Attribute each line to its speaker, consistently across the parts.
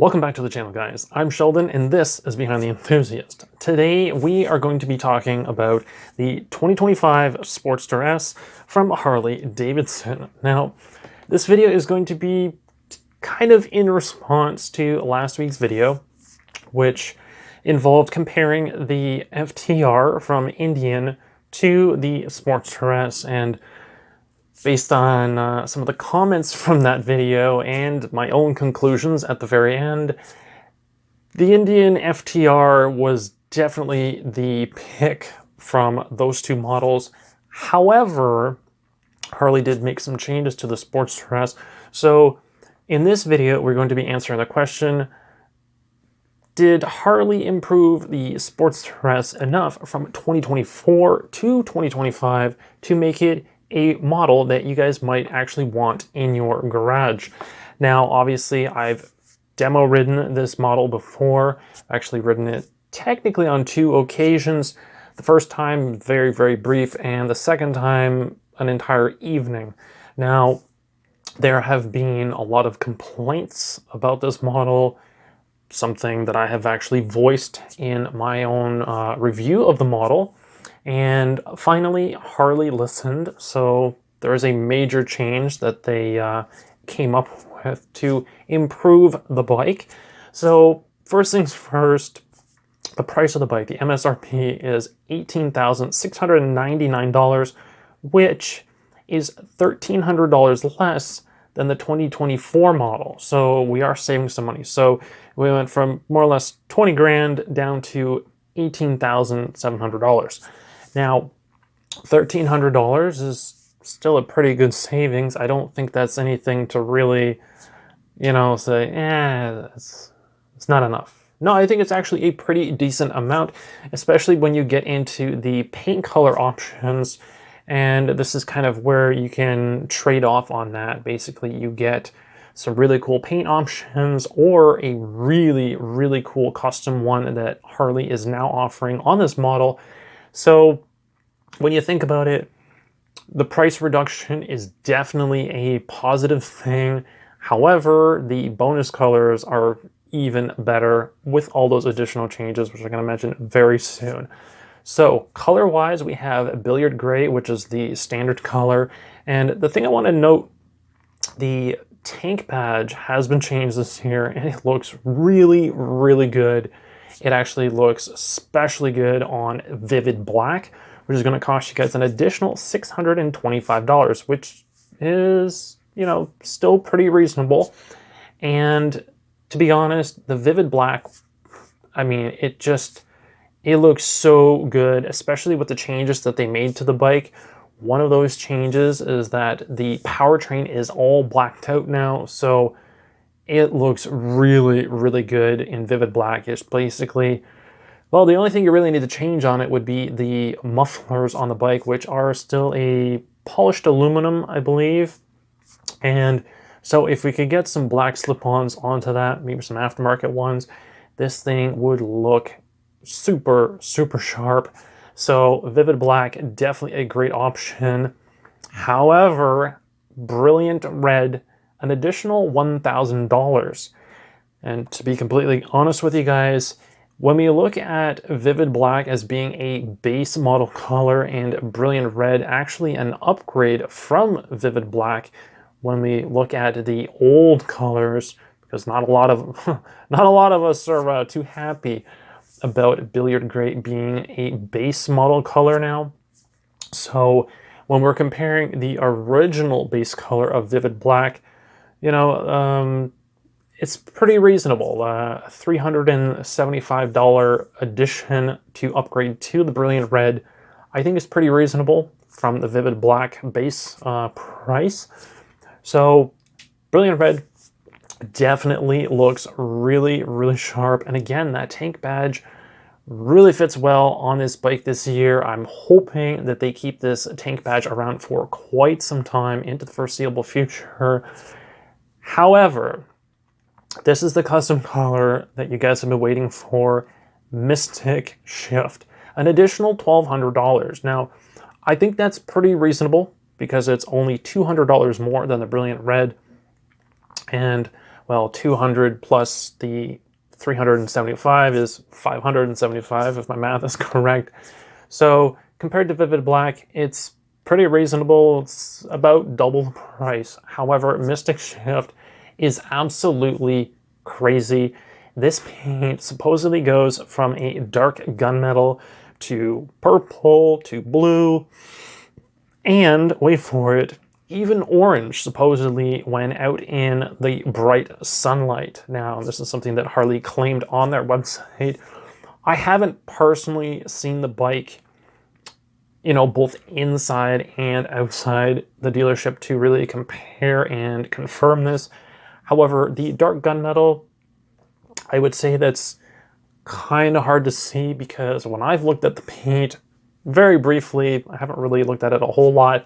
Speaker 1: Welcome back to the channel, guys. I'm Sheldon, and this is Behind the Enthusiast. Today, we are going to be talking about the 2025 Sportster S from Harley-Davidson. Now, this video is going to be kind of in response to last week's video, which involved comparing the FTR from Indian to the Sportster S, and based on some of the comments from that video and my own conclusions at the very end, the Indian FTR was definitely the pick from those two models. However, Harley did make some changes to the Sportster S. So in this video, we're going to be answering the question, did Harley improve the Sportster S enough from 2024 to 2025 to make it a model that you guys might actually want in your garage? Now, obviously, I've demo ridden this model before. I've actually ridden it technically on 2 occasions. The first time, very, very brief, and the second time, an entire evening. Now, there have been a lot of complaints about this model, something that I have actually voiced in my own review of the model. And finally, Harley listened, so there is a major change that they came up with to improve the bike. So first things first, the price of the bike, the MSRP is $18,699, which is $1,300 less than the 2024 model. So we are saving some money. So we went from more or less 20 grand down to $18,700. Now, $1,300 is still a pretty good savings. I don't think that's anything to really, say, it's not enough. No, I think it's actually a pretty decent amount, especially when you get into the paint color options. And this is kind of where you can trade off on that. Basically, you get some really cool paint options or a really, really cool custom one that Harley is now offering on this model. So when you think about it, the price reduction is definitely a positive thing. However, the bonus colors are even better with all those additional changes, which I'm going to mention very soon. So color-wise, we have Billiard Gray, which is the standard color. And the thing I want to note, the tank badge has been changed this year, and it looks really, really good. It actually looks especially good on Vivid Black, which is going to cost you guys an additional $625, which is, still pretty reasonable. And to be honest, the Vivid Black, I mean, it looks so good, especially with the changes that they made to the bike. One of those changes is that the powertrain is all blacked out now, so it looks really, really good in Vivid Black. It's basically, well, the only thing you really need to change on it would be the mufflers on the bike, which are still a polished aluminum, I believe. And so if we could get some black slip-ons onto that, maybe some aftermarket ones, this thing would look super, super sharp. So Vivid Black, definitely a great option. However, Brilliant Red, an additional $1,000. And to be completely honest with you guys, when we look at Vivid Black as being a base model color and Brilliant Red actually an upgrade from Vivid Black, when we look at the old colors, because not a lot of us are too happy about Billiard Gray being a base model color now. So when we're comparing the original base color of Vivid Black, it's pretty reasonable. $375 addition to upgrade to the Brilliant Red, I think is pretty reasonable from the Vivid Black base price. So Brilliant Red definitely looks really, really sharp. And again, that tank badge really fits well on this bike this year. I'm hoping that they keep this tank badge around for quite some time into the foreseeable future. However, this is the custom color that you guys have been waiting for, Mystic Shift, an additional $1,200. Now, I think that's pretty reasonable because it's only $200 more than the Brilliant Red. And Well, 200 plus the 375 is 575, if my math is correct. So compared to Vivid Black, it's pretty reasonable. It's about double the price. However, Mystic Shift is absolutely crazy. This paint supposedly goes from a dark gunmetal to purple to blue, and wait for it, even orange, supposedly, when out in the bright sunlight. Now, this is something that Harley claimed on their website. I haven't personally seen the bike, both inside and outside the dealership to really compare and confirm this. However, the dark gunmetal, I would say that's kind of hard to see, because when I've looked at the paint very briefly, I haven't really looked at it a whole lot,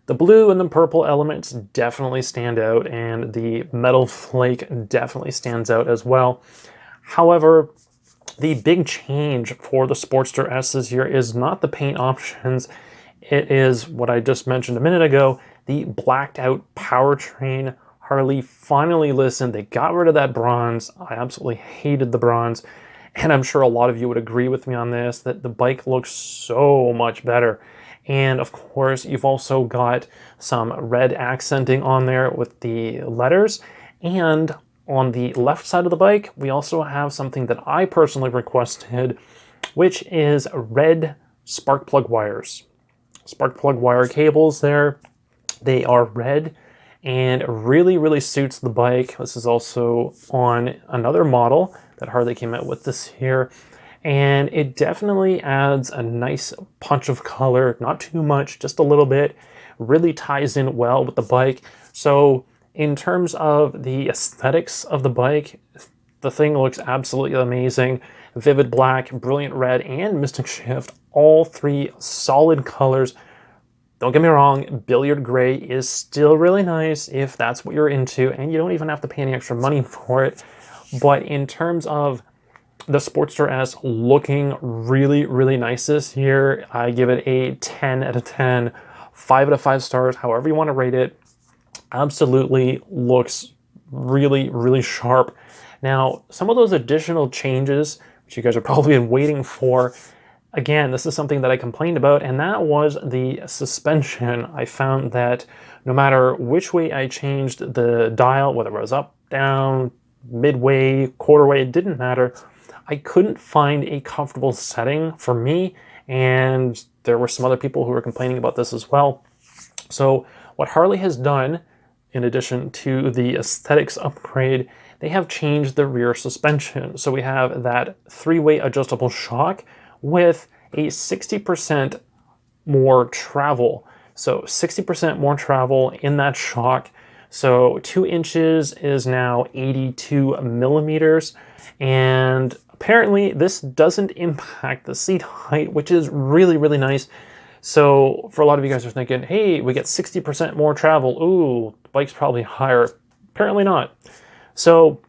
Speaker 1: the blue and the purple elements definitely stand out, and the metal flake definitely stands out as well. However, the big change for the Sportster S this year is not the paint options. It is what I just mentioned a minute ago, the blacked out powertrain. Harley finally listened. They got rid of that bronze. I absolutely hated the bronze. And I'm sure a lot of you would agree with me on this, that the bike looks so much better. And of course, you've also got some red accenting on there with the letters. And on the left side of the bike, we also have something that I personally requested, which is red spark plug wires. Spark plug wire cables there. They are red and really, really suits the bike. This is also on another model that Harley came out with this year. And it definitely adds a nice punch of color, not too much, just a little bit. Really ties in well with the bike. So in terms of the aesthetics of the bike, the thing looks absolutely amazing. Vivid Black, Brilliant Red, and Mystic Shift, all three solid colors. Don't get me wrong, Billiard Gray is still really nice if that's what you're into, and you don't even have to pay any extra money for it. But in terms of the Sportster S looking really, really nice this year, I give it a 10 out of 10, 5 out of 5 stars, however you want to rate it. Absolutely looks really, really sharp. Now, some of those additional changes, which you guys are probably been waiting for, again, this is something that I complained about, and that was the suspension. I found that no matter which way I changed the dial, whether it was up, down, midway, quarterway, it didn't matter. I couldn't find a comfortable setting for me, and there were some other people who were complaining about this as well. So what Harley has done, in addition to the aesthetics upgrade, they have changed the rear suspension. So we have that three-way adjustable shock with a 60% more travel. So 60% more travel in that shock. So 2 inches is now 82 millimeters. And apparently this doesn't impact the seat height, which is really, really nice. So for a lot of you guys are thinking, hey, we get 60% more travel. Ooh, the bike's probably higher. Apparently not. So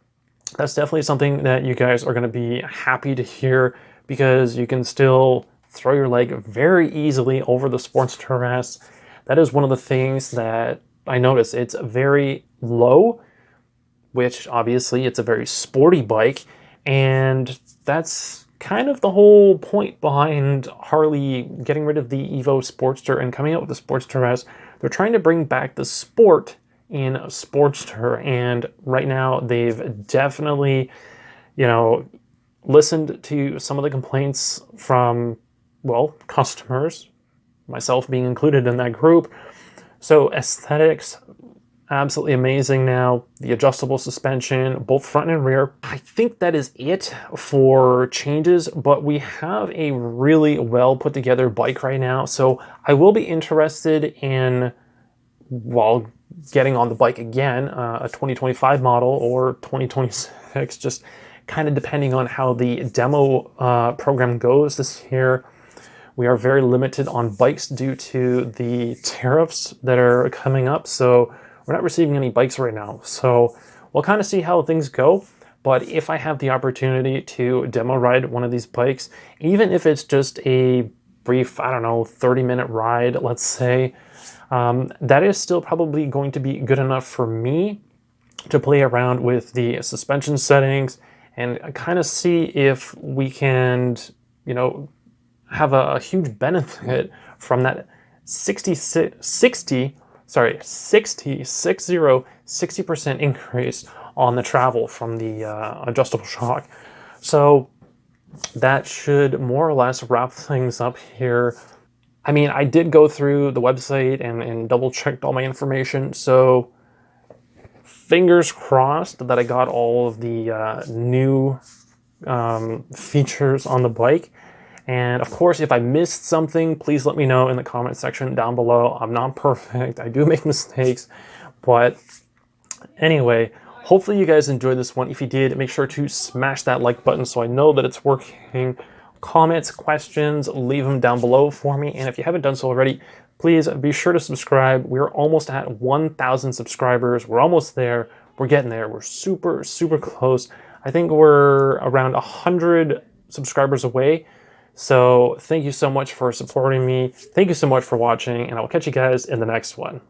Speaker 1: that's definitely something that you guys are going to be happy to hear, because you can still throw your leg very easily over the Sportster S. That is one of the things that I noticed. It's very low, which obviously it's a very sporty bike, and that's kind of the whole point behind Harley getting rid of the Evo Sportster and coming out with the Sportster S. They're trying to bring back the sport in a Sportster, and right now they've definitely, listened to some of the complaints from, well, customers, myself being included in that group. So aesthetics, absolutely amazing now. The adjustable suspension, both front and rear. I think that is it for changes, but we have a really well put together bike right now. So I will be interested in, well, getting on the bike again, a 2025 model or 2026, just kind of depending on how the demo program goes this year. We are very limited on bikes due to the tariffs that are coming up, so we're not receiving any bikes right now. So we'll kind of see how things go. But if I have the opportunity to demo ride one of these bikes, even if it's just a brief, 30-minute ride, let's say, that is still probably going to be good enough for me to play around with the suspension settings and kind of see if we can, you know, have a huge benefit from that 60% increase on the travel from the adjustable shock. So that should more or less wrap things up here. I mean, I did go through the website and double checked all my information, so fingers crossed that I got all of the new features on the bike. And of course, if I missed something, please let me know in the comment section down below. I'm not perfect, I do make mistakes, but anyway, hopefully you guys enjoyed this one. If you did, make sure to smash that like button so I know that it's working. Comments, questions, leave them down below for me. And if you haven't done so already, please be sure to subscribe. We're almost at 1,000 subscribers. We're almost there. We're getting there. We're super, super close. I think we're around 100 subscribers away. So thank you so much for supporting me. Thank you so much for watching, and I will catch you guys in the next one.